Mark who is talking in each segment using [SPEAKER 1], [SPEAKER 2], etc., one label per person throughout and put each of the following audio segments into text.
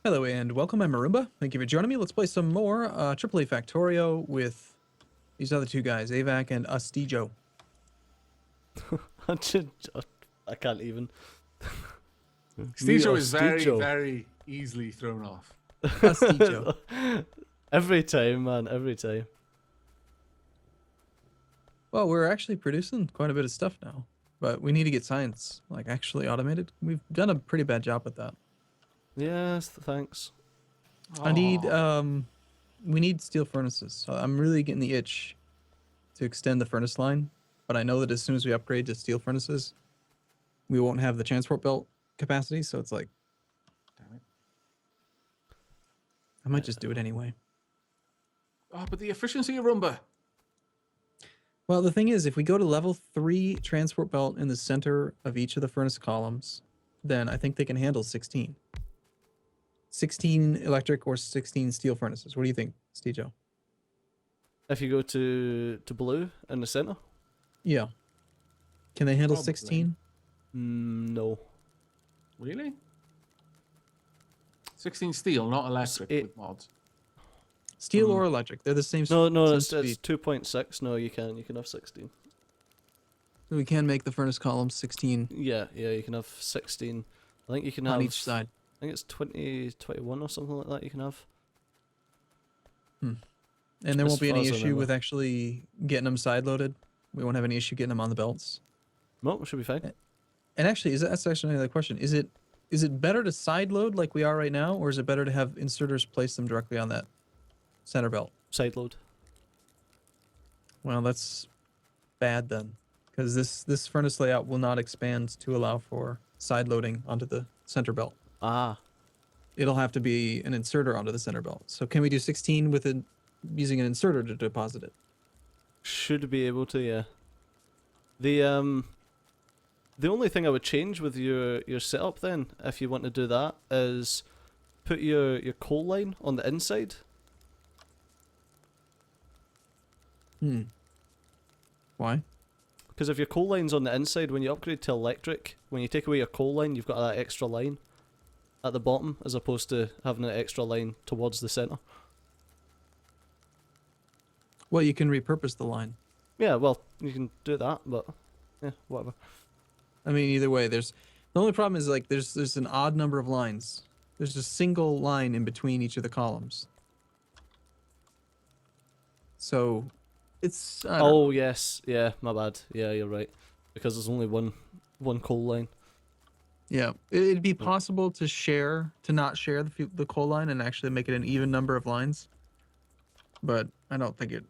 [SPEAKER 1] Hello and welcome. I'm Arumba. Thank you for joining me. Let's play some more AAA Factorio with these other two guys, Avac and Astijo.
[SPEAKER 2] I should- I can't even. Me
[SPEAKER 3] Stijo
[SPEAKER 2] or
[SPEAKER 3] is very,
[SPEAKER 2] Stijo?
[SPEAKER 3] very easily thrown off.
[SPEAKER 1] Astijo.
[SPEAKER 2] Every time, man, every time.
[SPEAKER 1] Well, we're actually producing quite a bit of stuff now, but we need to get science like actually automated. We've done a pretty bad job with that.
[SPEAKER 2] Yes, thanks.
[SPEAKER 1] I need
[SPEAKER 3] Aw.
[SPEAKER 1] we need steel furnaces. So I'm really getting the itch to extend the furnace line, but I know that as soon as we upgrade to steel furnaces, we won't have the transport belt capacity, so it's like
[SPEAKER 3] Damn it.
[SPEAKER 1] I might just do it anyway.
[SPEAKER 3] Oh, but the efficiency of Roomba.
[SPEAKER 1] Well, the thing is, if we go to level 3 transport belt in the center of each of the furnace columns, then I think they can handle 16. 16 electric or 16 steel furnaces. What do you think, Stejo?
[SPEAKER 2] If you go to blue in the center,
[SPEAKER 1] Yeah. Can they handle
[SPEAKER 3] Probably.
[SPEAKER 1] 16?
[SPEAKER 2] no.
[SPEAKER 3] Really? 16 steel, not electric
[SPEAKER 2] it-
[SPEAKER 3] with mods.
[SPEAKER 1] Steel or electric? They're the same.
[SPEAKER 2] No,
[SPEAKER 1] same
[SPEAKER 2] it's
[SPEAKER 1] speed.
[SPEAKER 2] 2.6. No, you can have 16.
[SPEAKER 1] So we can make the furnace columns 16
[SPEAKER 2] Yeah, you can have 16. I think you can
[SPEAKER 1] on
[SPEAKER 2] have
[SPEAKER 1] each side.
[SPEAKER 2] I think it's 20, 21 or something like that. You can have.
[SPEAKER 1] And there
[SPEAKER 2] As
[SPEAKER 1] won't be
[SPEAKER 2] far
[SPEAKER 1] any
[SPEAKER 2] as I
[SPEAKER 1] issue
[SPEAKER 2] remember.
[SPEAKER 1] with actually getting them side loaded. We won't have any issue getting them on the belts.
[SPEAKER 2] No, it should be fine.
[SPEAKER 1] And actually, that's actually another question. Is it better to side load like we are right now, or is it better to have inserters place them directly on that center belt?
[SPEAKER 2] Side load.
[SPEAKER 1] Well, that's bad then, because this furnace layout will not expand to allow for side loading onto the center belt.
[SPEAKER 2] Ah,
[SPEAKER 1] It'll have to be an inserter onto the center belt. So can we do 16 with using an inserter to deposit it?
[SPEAKER 2] should be able to. Yeah. The only thing I would change with your setup then, if you want to do that, is put your coal line on the inside.
[SPEAKER 1] Why?
[SPEAKER 2] Because if your coal line's on the inside, when you upgrade to electric, when you take away your coal line, you've got that extra line at the bottom, as opposed to having an extra line towards the center.
[SPEAKER 1] Well, you can repurpose the line.
[SPEAKER 2] Yeah, well, you can do that, but yeah, whatever.
[SPEAKER 1] I mean, either way, the only problem is like there's an odd number of lines. There's a single line in between each of the columns. So it's I don't know.
[SPEAKER 2] Oh yes, yeah, my bad. Yeah, you're right. Because there's only one coal line.
[SPEAKER 1] Yeah, it'd be possible to not share the coal line and actually make it an even number of lines, but I don't think it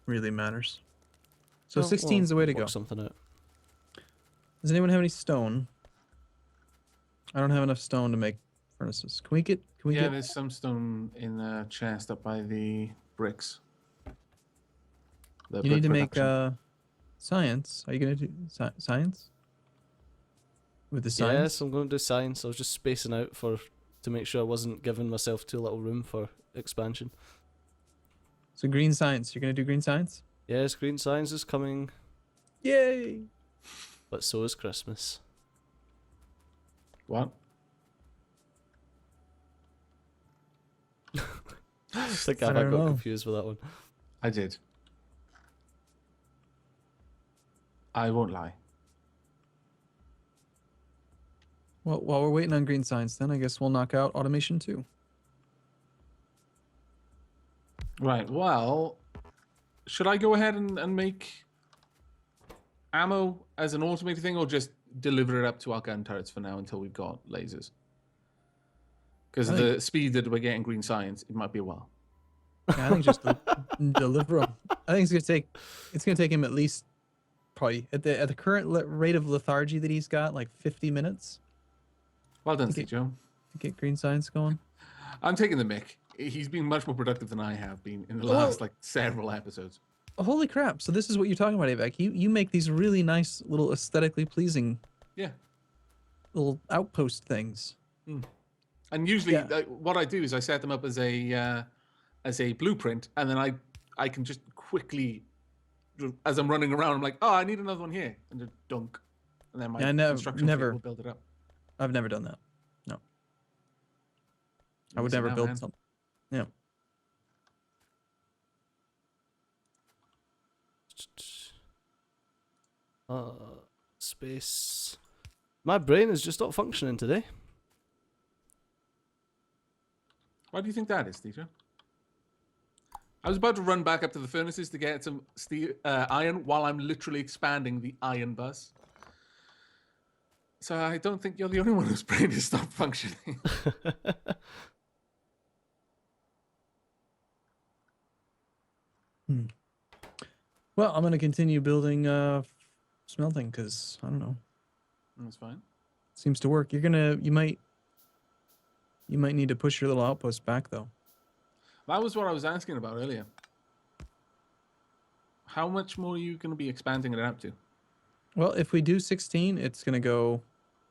[SPEAKER 1] really matters. So 16 is the way to go.
[SPEAKER 2] Work something out.
[SPEAKER 1] Does anyone have any stone? I don't have enough stone to make furnaces. Can we get?
[SPEAKER 3] Yeah, there's some stone in the chest up by the bricks. The
[SPEAKER 1] You need
[SPEAKER 3] brick
[SPEAKER 1] to make
[SPEAKER 3] production.
[SPEAKER 1] science. Are you gonna do science? With the science?
[SPEAKER 2] Yes, I'm going to do science. I was just spacing out to make sure I wasn't giving myself too little room for expansion.
[SPEAKER 1] So green science. You're gonna do green science?
[SPEAKER 2] Yes, green science is coming,
[SPEAKER 1] Yay!
[SPEAKER 2] but so is Christmas.
[SPEAKER 3] What?
[SPEAKER 2] I think
[SPEAKER 1] I
[SPEAKER 2] I
[SPEAKER 1] don't
[SPEAKER 2] got
[SPEAKER 1] know.
[SPEAKER 2] confused with that one.
[SPEAKER 3] I did. I won't lie.
[SPEAKER 1] Well, while we're waiting on green science, then I guess we'll knock out automation too.
[SPEAKER 3] Right, well, should I go ahead and make ammo as an automated thing, or just deliver it up to our gun turrets for now until we've got lasers? Because
[SPEAKER 1] I
[SPEAKER 3] of the speed that we're getting green science, it might be a while.
[SPEAKER 1] Yeah, I think just deliver them. I think it's gonna take him at least probably at the current rate of lethargy that he's got, like 50 minutes
[SPEAKER 3] Well done,
[SPEAKER 1] Okay.
[SPEAKER 3] Joe.
[SPEAKER 1] to get green science going.
[SPEAKER 3] I'm taking the mick. He's been much more productive than I have been in the last like several episodes.
[SPEAKER 1] Holy crap! So this is what you're talking about, Avac. You make these really nice little aesthetically pleasing
[SPEAKER 3] Yeah.
[SPEAKER 1] little outpost things.
[SPEAKER 3] And usually,
[SPEAKER 1] Yeah.
[SPEAKER 3] what I do is I set them up as a blueprint, and then I can just quickly, as I'm running around, I'm like, oh, I need another one here, and just dunk, and then my
[SPEAKER 1] Yeah,
[SPEAKER 3] construction kit
[SPEAKER 1] never.
[SPEAKER 3] will build it up.
[SPEAKER 1] I've never done that. No. I would
[SPEAKER 3] Easy
[SPEAKER 1] never
[SPEAKER 3] now,
[SPEAKER 1] build
[SPEAKER 3] man.
[SPEAKER 1] something. Yeah.
[SPEAKER 2] Uh, space. My brain is just not functioning today.
[SPEAKER 3] Why do you think that is, teacher? I was about to run back up to the furnaces to get some iron while I'm literally expanding the iron bus. So I don't think you're the only one whose brain has stopped functioning.
[SPEAKER 1] Well, I'm gonna continue building smelting because I don't know.
[SPEAKER 3] That's fine.
[SPEAKER 1] Seems to work. You might need to push your little outpost back though.
[SPEAKER 3] That was what I was asking about earlier. How much more are you going to be expanding it out to?
[SPEAKER 1] Well, if we do 16, it's gonna go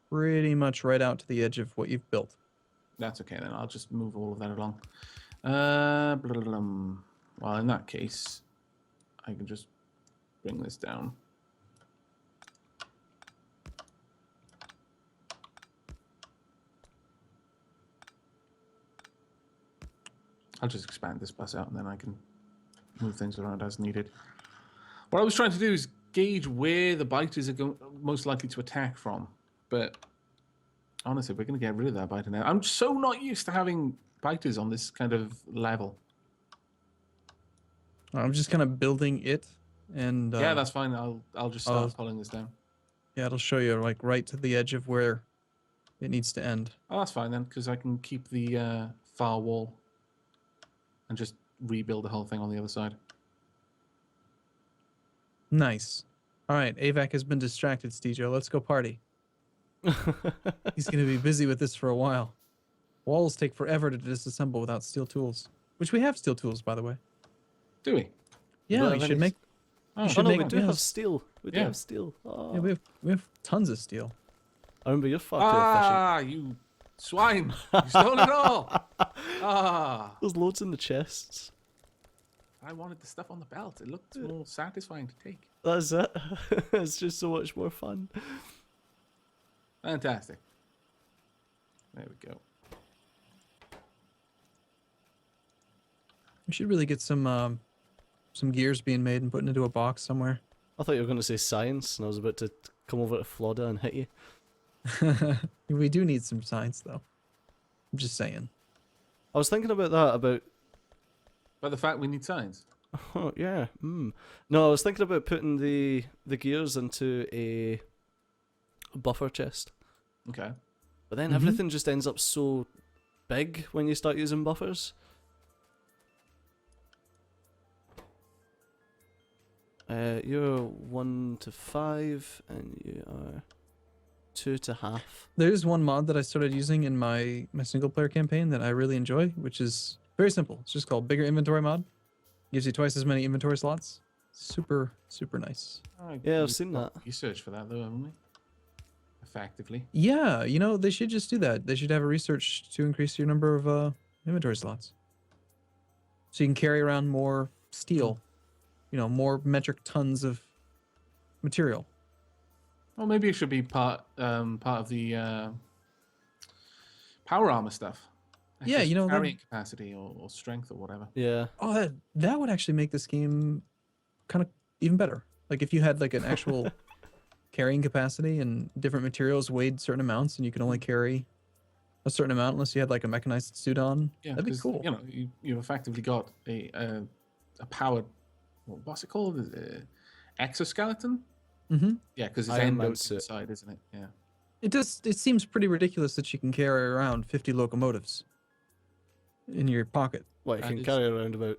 [SPEAKER 1] pretty much right out to the edge of what you've built.
[SPEAKER 3] That's okay then. I'll just move all of that along. Blah, blah, blah. Well, in that case, I can just bring this down. I'll just expand this bus out and then I can move things around as needed. What I was trying to do is gauge where the biters are most likely to attack from. But honestly, we're going to get rid of that biter now. I'm so not used to having biters on this kind of level.
[SPEAKER 1] I'm just kind of building it, and
[SPEAKER 3] Yeah, that's fine. I'll just start pulling this down.
[SPEAKER 1] yeah, it'll show you like right to the edge of where it needs to end.
[SPEAKER 3] Oh, that's fine then, because I can keep the far wall and just rebuild the whole thing on the other side.
[SPEAKER 1] Nice. All right, Avac has been distracted, Stejo. Let's go party. He's going to be busy with this for a while. Walls take forever to disassemble without steel tools, which we have steel tools, by the way.
[SPEAKER 3] Do we?
[SPEAKER 1] Yeah,
[SPEAKER 2] don't
[SPEAKER 1] you
[SPEAKER 2] have
[SPEAKER 1] should
[SPEAKER 2] any-
[SPEAKER 1] make.
[SPEAKER 3] Oh,
[SPEAKER 1] You
[SPEAKER 2] Oh
[SPEAKER 1] should
[SPEAKER 2] no,
[SPEAKER 1] make
[SPEAKER 2] we do have
[SPEAKER 1] yes.
[SPEAKER 2] steel. We do
[SPEAKER 3] Yeah.
[SPEAKER 2] have steel. Oh.
[SPEAKER 1] Yeah, we have tons of steel.
[SPEAKER 2] I remember you're far too efficient.
[SPEAKER 3] Ah, you swine! You stole it all. Ah,
[SPEAKER 2] There's loads in the chests.
[SPEAKER 3] I wanted the stuff on the belt. It looked more satisfying to take.
[SPEAKER 2] That's it. It's just so much more fun.
[SPEAKER 3] Fantastic. There we go.
[SPEAKER 1] We should really get some gears being made and put into a box somewhere.
[SPEAKER 2] I thought you were going to say science, and I was about to come over to Florida and hit you.
[SPEAKER 1] We do need some science, though. I'm just saying.
[SPEAKER 2] I was thinking about that, about...
[SPEAKER 3] But the fact we need signs.
[SPEAKER 2] Oh, yeah. No, I was thinking about putting the gears into a buffer chest.
[SPEAKER 3] Okay.
[SPEAKER 2] But then everything just ends up so big when you start using buffers. You're 1 to 5, and you are 2 to half.
[SPEAKER 1] There's one mod that I started using in my single player campaign that I really enjoy, which is very simple. It's just called Bigger Inventory Mod. Gives you twice as many inventory slots. Super, super nice.
[SPEAKER 2] Yeah, I've seen that.
[SPEAKER 3] You searched for that though, haven't we? Effectively.
[SPEAKER 1] Yeah, you know, they should just do that. They should have a research to increase your number of inventory slots. So you can carry around more steel, you know, more metric tons of material.
[SPEAKER 3] Well, maybe it should be part of the power armor stuff.
[SPEAKER 1] Yeah,
[SPEAKER 3] Extra
[SPEAKER 1] you know,
[SPEAKER 3] carrying capacity or strength or whatever.
[SPEAKER 2] Yeah.
[SPEAKER 1] Oh, that would actually make this game kind of even better. Like if you had like an actual carrying capacity and different materials weighed certain amounts and you can only carry a certain amount unless you had like a mechanized suit on.
[SPEAKER 3] Yeah,
[SPEAKER 1] That'd be
[SPEAKER 3] 'cause,
[SPEAKER 1] cool.
[SPEAKER 3] You know, you've effectively got a powered, what's it called? Exoskeleton.
[SPEAKER 1] Mm-hmm.
[SPEAKER 3] Yeah, because it's
[SPEAKER 2] Iron Man
[SPEAKER 3] endo
[SPEAKER 2] suit.
[SPEAKER 3] inside, isn't it? Yeah.
[SPEAKER 1] It seems pretty ridiculous that you can carry around 50 locomotives in your pocket.
[SPEAKER 2] Well, you
[SPEAKER 3] That
[SPEAKER 2] can
[SPEAKER 3] is-
[SPEAKER 2] carry around about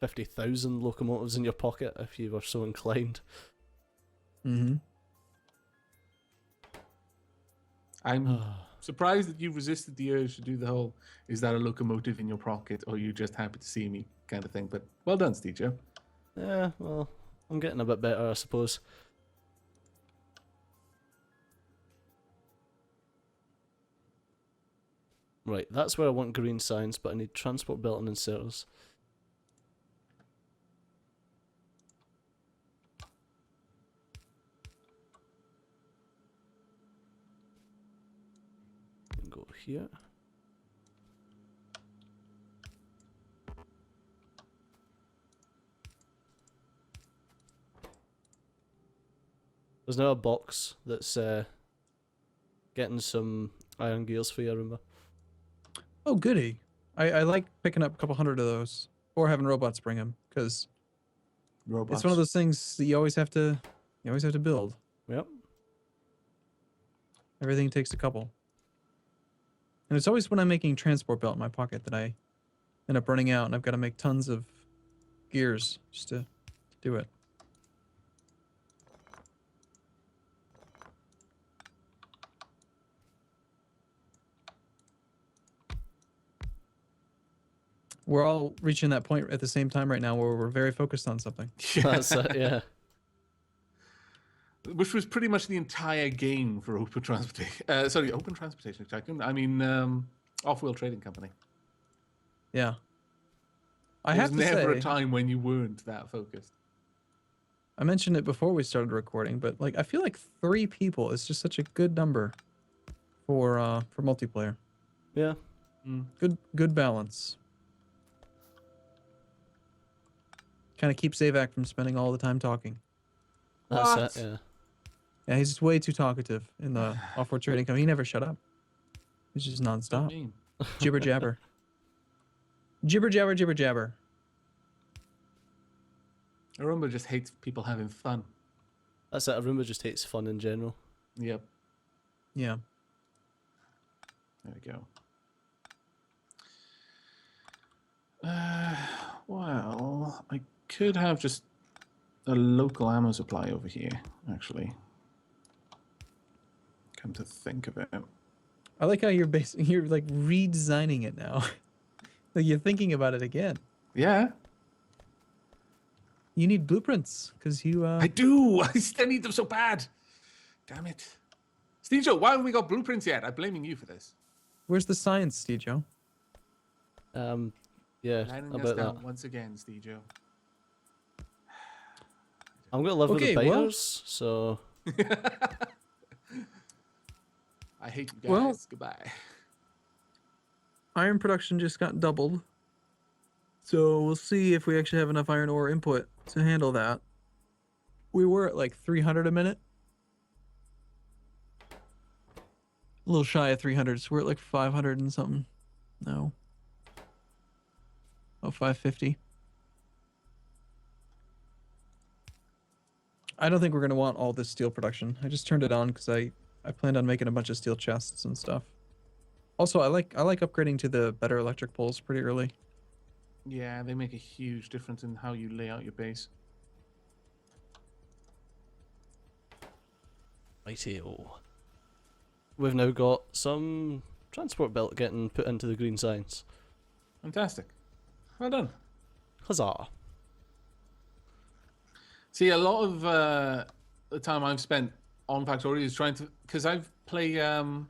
[SPEAKER 2] 50,000 locomotives in your pocket if you were so inclined.
[SPEAKER 1] Mm-hmm.
[SPEAKER 3] I'm surprised that you resisted the urge to do the whole "is that a locomotive in your pocket or are you just happy to see me" kind of thing. But well done, Steve Joe.
[SPEAKER 2] Yeah, well, I'm getting a bit better, I suppose. Right, that's where I want green signs, but I need transport belt and inserters. Go here. There's now a box that's getting some iron gears for you, Arumba.
[SPEAKER 1] Oh, goody. I like picking up a couple hundred of those, or having robots bring them, because
[SPEAKER 3] Robots.
[SPEAKER 1] it's one of those things that you always have to build.
[SPEAKER 2] Yep.
[SPEAKER 1] Everything takes a couple. And it's always when I'm making transport belt in my pocket that I end up running out, and I've got to make tons of gears just to do it. We're all reaching that point at the same time right now where we're very focused on something.
[SPEAKER 2] That's it, yeah.
[SPEAKER 3] Which was pretty much the entire game for Open Transportation. Open Transportation Tycoon. I mean, Off-Wheel Trading Company.
[SPEAKER 1] Yeah. I
[SPEAKER 3] There
[SPEAKER 1] have
[SPEAKER 3] was
[SPEAKER 1] to
[SPEAKER 3] never
[SPEAKER 1] say,
[SPEAKER 3] a time when you weren't that focused.
[SPEAKER 1] I mentioned it before we started recording, but like I feel like 3 people is just such a good number for multiplayer.
[SPEAKER 2] Yeah.
[SPEAKER 1] Good balance. Kind of keeps Avac from spending all the time talking.
[SPEAKER 2] That's
[SPEAKER 3] What?
[SPEAKER 2] it, yeah.
[SPEAKER 1] Yeah, he's just way too talkative in the off-road trading company. He never shut up. He's just
[SPEAKER 3] So
[SPEAKER 1] nonstop.
[SPEAKER 3] mean.
[SPEAKER 1] Jibber jabber. Jibber jabber jibber jabber.
[SPEAKER 3] Arumba just hates people having fun.
[SPEAKER 2] That's it. Arumba just hates fun in general.
[SPEAKER 3] Yep.
[SPEAKER 1] Yeah.
[SPEAKER 3] There we go. Well, I could have just a local ammo supply over here, actually. Come to think of it.
[SPEAKER 1] I like how you're like redesigning it now. Like you're thinking about it again.
[SPEAKER 3] Yeah,
[SPEAKER 1] You need blueprints because you
[SPEAKER 3] I do. I still need them so bad. Damn it. Steve Joe, why haven't we got blueprints yet? I'm blaming you for this.
[SPEAKER 1] Where's the science, Steve Joe?
[SPEAKER 2] Yeah,
[SPEAKER 3] Letting us
[SPEAKER 2] about
[SPEAKER 3] down
[SPEAKER 2] that.
[SPEAKER 3] once again, Steve Joe.
[SPEAKER 2] I'm gonna live with the
[SPEAKER 1] Okay, well-
[SPEAKER 2] biters, so
[SPEAKER 3] I hate you guys.
[SPEAKER 1] Well-
[SPEAKER 3] Goodbye.
[SPEAKER 1] Iron production just got doubled. So we'll see if we actually have enough iron ore input to handle that. We were at like 300 a minute. A little shy of 300, so we're at like 500 and something. No. Oh, 550. I don't think we're going to want all this steel production. I just turned it on because I planned on making a bunch of steel chests and stuff. Also, I like upgrading to the better electric poles pretty early.
[SPEAKER 3] Yeah, they make a huge difference in how you lay out your base.
[SPEAKER 2] righty-o. We've now got some transport belt getting put into the green science.
[SPEAKER 3] Fantastic. Well done.
[SPEAKER 2] Huzzah.
[SPEAKER 3] See, a lot of the time I've spent on Factorio is trying to, because I've played in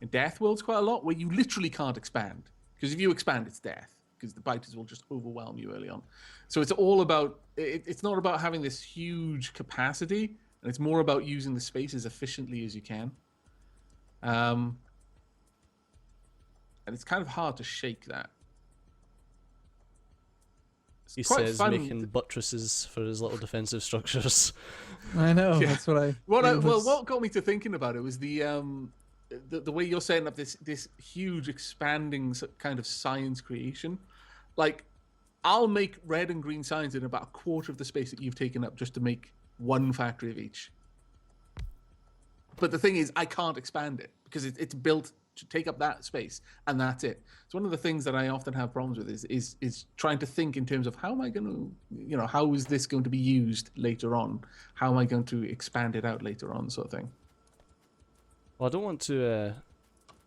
[SPEAKER 3] Death Worlds quite a lot, where you literally can't expand. Because if you expand, it's death. Because the biters will just overwhelm you early on. So it's all about, it's not about having this huge capacity, and it's more about using the space as efficiently as you can. And it's kind of hard to shake that. It's
[SPEAKER 2] He
[SPEAKER 3] quite
[SPEAKER 2] says
[SPEAKER 3] fun.
[SPEAKER 2] making buttresses for his little defensive structures.
[SPEAKER 1] I know.
[SPEAKER 3] Yeah.
[SPEAKER 1] That's what I.
[SPEAKER 3] What got me to thinking about it was the way you're setting up this huge expanding kind of science creation. Like, I'll make red and green science in about a quarter of the space that you've taken up just to make one factory of each. But the thing is, I can't expand it because it's built to take up that space, and that's it. It's one of the things that I often have problems with is trying to think in terms of how am I going to, how is this going to be used later on? How am I going to expand it out later on, sort of thing.
[SPEAKER 2] Well, I don't want to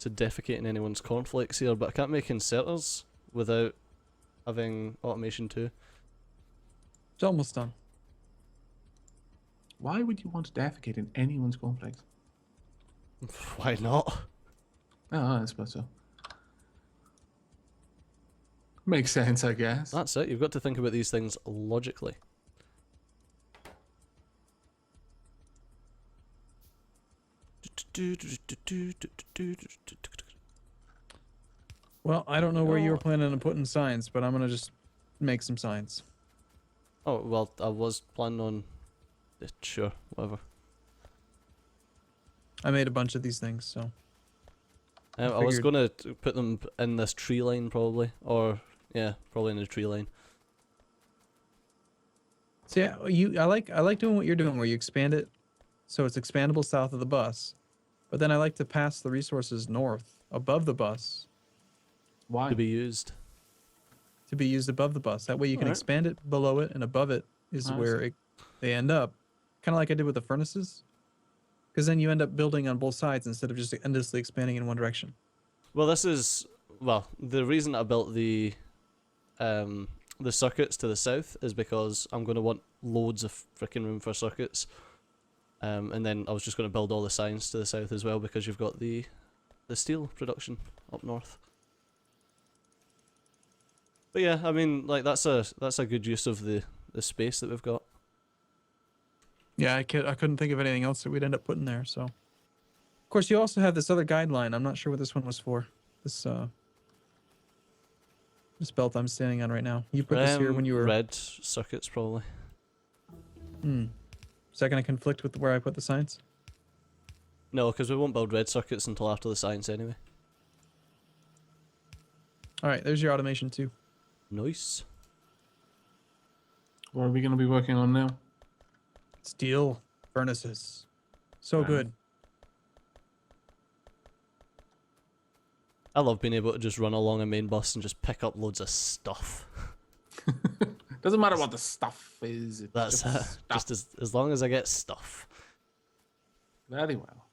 [SPEAKER 2] defecate in anyone's cornflakes here, but I can't make inserters without having automation too.
[SPEAKER 1] It's almost done.
[SPEAKER 3] Why would you want to defecate in anyone's cornflakes?
[SPEAKER 2] Why not?
[SPEAKER 3] Oh, I suppose so. Makes sense, I guess.
[SPEAKER 2] That's it. You've got to think about these things logically.
[SPEAKER 1] Well, I don't know where you were planning on putting signs, but I'm gonna just make some signs.
[SPEAKER 2] Oh, well, I was planning on... Sure, whatever.
[SPEAKER 1] I made a bunch of these things, so
[SPEAKER 2] I was
[SPEAKER 1] figured-
[SPEAKER 2] gonna put them in this tree line probably, or yeah, probably in the tree line.
[SPEAKER 1] so yeah, I like doing what you're doing, where you expand it so it's expandable south of the bus, but then I like to pass the resources north above the bus
[SPEAKER 3] Why?
[SPEAKER 2] To be used.
[SPEAKER 1] to be used above the bus. That way you can
[SPEAKER 2] Alright.
[SPEAKER 1] expand it below it, and above it is
[SPEAKER 3] I
[SPEAKER 1] where
[SPEAKER 3] see.
[SPEAKER 1] they end up, kind of like I did with the furnaces, because then you end up building on both sides instead of just endlessly expanding in one direction.
[SPEAKER 2] Well, the reason I built the circuits to the south is because I'm going to want loads of freaking room for circuits. And then I was just going to build all the signs to the south as well because you've got the steel production up north. But yeah, I mean, like that's a good use of the space that we've got.
[SPEAKER 1] Yeah, I couldn't think of anything else that we'd end up putting there. So, of course, you also have this other guideline. I'm not sure what this one was for. This belt I'm standing on right now. You put this here when you were.
[SPEAKER 2] Red circuits probably.
[SPEAKER 1] Hmm. Is that going to conflict with where I put the signs?
[SPEAKER 2] No, because we won't build red circuits until after the science anyway.
[SPEAKER 1] All right, there's your automation too.
[SPEAKER 2] Nice.
[SPEAKER 3] What are we going to be working on now?
[SPEAKER 1] Steel furnaces. So
[SPEAKER 3] Wow.
[SPEAKER 1] good.
[SPEAKER 2] I love being able to just run along a main bus and just pick up loads of stuff.
[SPEAKER 3] Doesn't matter what the stuff is. It's
[SPEAKER 2] That's
[SPEAKER 3] just stuff.
[SPEAKER 2] just as long as I get stuff.
[SPEAKER 3] Very well.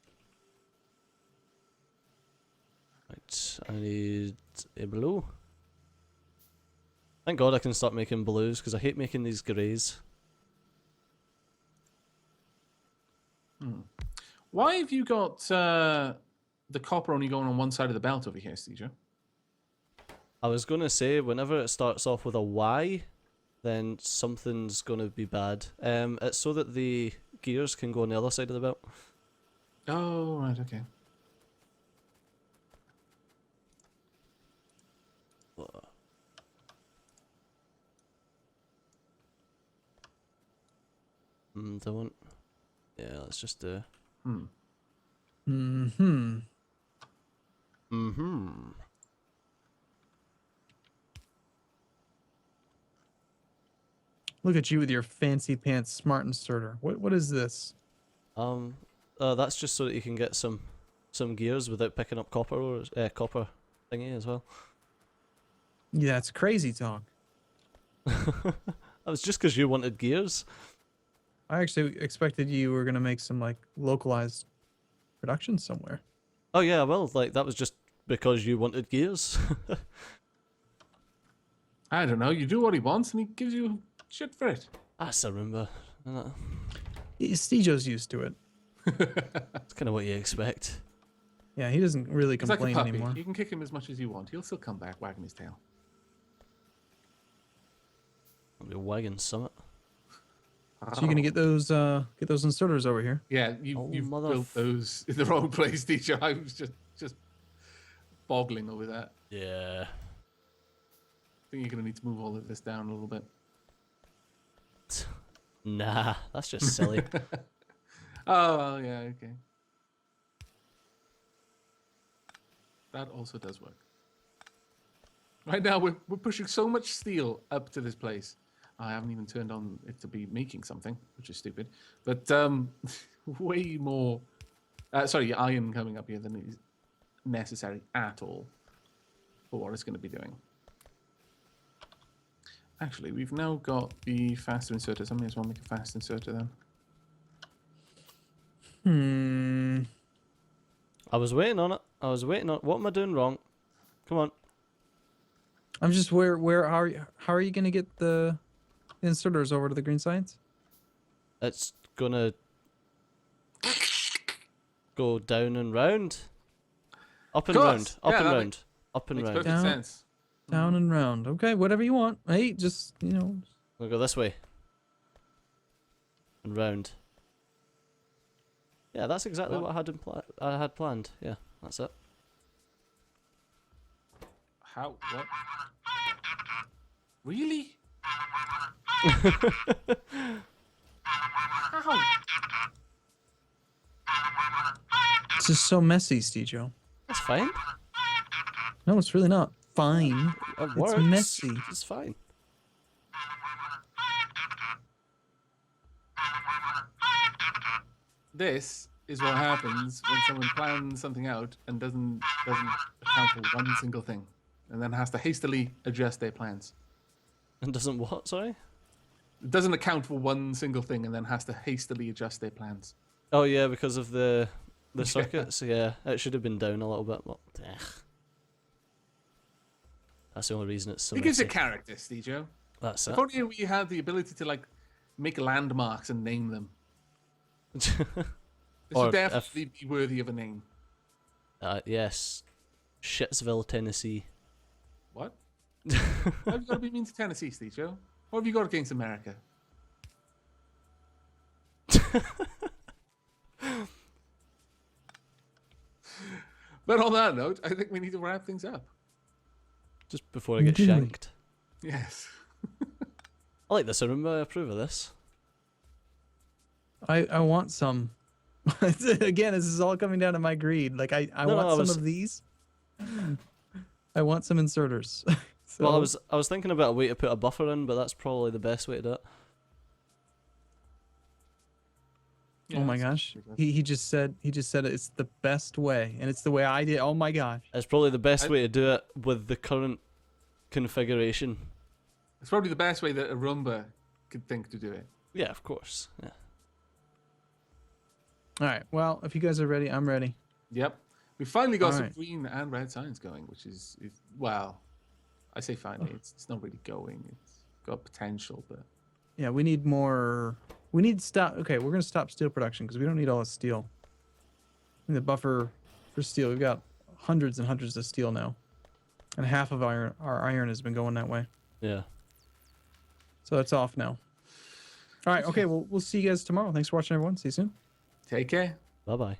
[SPEAKER 2] Right, I need a blue. Thank God I can start making blues because I hate making these greys.
[SPEAKER 3] Why have you got the copper only going on one side of the belt over here, Stejo?
[SPEAKER 2] I was gonna say whenever it starts off with a Y, then something's gonna be bad. It's so that the gears can go on the other side of the belt.
[SPEAKER 3] Oh, right, okay.
[SPEAKER 2] Don't. Yeah, let's just do.
[SPEAKER 1] Mm-hmm. Look at you with your fancy pants smart inserter. What is this?
[SPEAKER 2] That's just so that you can get some gears without picking up copper or copper thingy as well.
[SPEAKER 1] Yeah, it's crazy talk.
[SPEAKER 2] That was just because you wanted gears.
[SPEAKER 1] I actually expected you were gonna make some like localized production somewhere.
[SPEAKER 2] Oh yeah, well, like that was just because you wanted gears.
[SPEAKER 3] I don't know. You do what he wants and he gives you shit for it.
[SPEAKER 2] That's Arumba.
[SPEAKER 1] Stejo's used to it.
[SPEAKER 2] That's kind of what you expect.
[SPEAKER 1] Yeah, he doesn't really
[SPEAKER 3] He's like a
[SPEAKER 1] complain
[SPEAKER 3] puppy.
[SPEAKER 1] anymore.
[SPEAKER 3] You can kick him as much as you want. He'll still come back wagging his tail.
[SPEAKER 2] I'll be wagging summit.
[SPEAKER 1] So you're gonna get those inserters over here.
[SPEAKER 3] Yeah,
[SPEAKER 2] Oh,
[SPEAKER 3] you've
[SPEAKER 2] mother
[SPEAKER 3] built those in the wrong place, teacher. I was just boggling over that.
[SPEAKER 2] Yeah.
[SPEAKER 3] I think you're gonna need to move all of this down a little bit.
[SPEAKER 2] Nah, that's just silly.
[SPEAKER 3] Oh, well, yeah, okay. That also does work. Right now, we're pushing so much steel up to this place. I haven't even turned on it to be making something, which is stupid. But way more... iron coming up here than is necessary at all for what it's going to be doing. Actually, we've now got the faster inserters. I may as well make a fast inserter then.
[SPEAKER 2] I was waiting on it. What am I doing wrong? Come on.
[SPEAKER 1] I'm just how are you gonna get the inserters over to the green science?
[SPEAKER 2] It's gonna go down and round. Up and
[SPEAKER 3] Of
[SPEAKER 2] round.
[SPEAKER 3] course.
[SPEAKER 2] Up
[SPEAKER 3] Yeah,
[SPEAKER 2] and
[SPEAKER 3] that
[SPEAKER 2] round. Up and
[SPEAKER 3] Makes
[SPEAKER 2] round.
[SPEAKER 3] perfect
[SPEAKER 1] Down.
[SPEAKER 3] sense.
[SPEAKER 1] Down and round. Okay, whatever you want. Hey, just
[SPEAKER 2] We'll go this way. And round. Yeah, that's exactly what I had planned. Yeah, that's it.
[SPEAKER 3] How? What? Really? How?
[SPEAKER 1] It's just so messy, Stejo.
[SPEAKER 2] That's fine.
[SPEAKER 1] No, it's really not fine.
[SPEAKER 2] It
[SPEAKER 1] It's
[SPEAKER 2] works.
[SPEAKER 1] messy.
[SPEAKER 2] It's fine.
[SPEAKER 3] This is what happens when someone plans something out and doesn't account for one single thing, and then has to hastily adjust their plans.
[SPEAKER 2] And doesn't what? Sorry.
[SPEAKER 3] It doesn't account for one single thing, and then has to hastily adjust their plans.
[SPEAKER 2] Oh yeah, because of the circuits. Yeah, it should have been down a little bit, but that's the only reason it's so
[SPEAKER 3] It gives
[SPEAKER 2] messy.
[SPEAKER 3] it character, Stejo.
[SPEAKER 2] That's
[SPEAKER 3] If
[SPEAKER 2] it.
[SPEAKER 3] only we had the ability to like make landmarks and name them. This
[SPEAKER 2] Or
[SPEAKER 3] would
[SPEAKER 2] if-
[SPEAKER 3] definitely be worthy of a name.
[SPEAKER 2] Yes, Shitsville, Tennessee.
[SPEAKER 3] What? Why have you got to be mean to Tennessee, Stejo? What have you got against America? But on that note, I think we need to wrap things up.
[SPEAKER 2] Just before I get
[SPEAKER 1] Really?
[SPEAKER 2] shanked.
[SPEAKER 3] Yes.
[SPEAKER 2] I like this. I remember. I approve of this.
[SPEAKER 1] I want some. Again, this is all coming down to my greed. Like I
[SPEAKER 2] No,
[SPEAKER 1] want
[SPEAKER 2] I
[SPEAKER 1] some
[SPEAKER 2] was-
[SPEAKER 1] of these. I want some inserters. So,
[SPEAKER 2] Well, I was thinking about a way to put a buffer in, but that's probably the best way to do it.
[SPEAKER 1] oh my gosh. He just said it's the best way, and it's the way I did. Oh my gosh.
[SPEAKER 2] It's probably the best way to do it with the current configuration.
[SPEAKER 3] It's probably the best way that Arumba could think to do it.
[SPEAKER 2] Yeah, of course. Yeah.
[SPEAKER 1] All right. Well, if you guys are ready, I'm ready.
[SPEAKER 3] Yep. We finally got
[SPEAKER 1] All
[SPEAKER 3] some
[SPEAKER 1] right.
[SPEAKER 3] green and red signs going, which is well, I say finally. It's not really going. It's got potential, but
[SPEAKER 1] Yeah, we need more. We need stop. Okay, we're gonna stop steel production because we don't need all the steel. We need the buffer for steel. We've got hundreds and hundreds of steel now, and half of our iron has been going that way.
[SPEAKER 2] Yeah.
[SPEAKER 1] So that's off now. All right. Okay. Well, we'll see you guys tomorrow. Thanks for watching, everyone. See you soon.
[SPEAKER 3] take care.
[SPEAKER 2] Bye bye.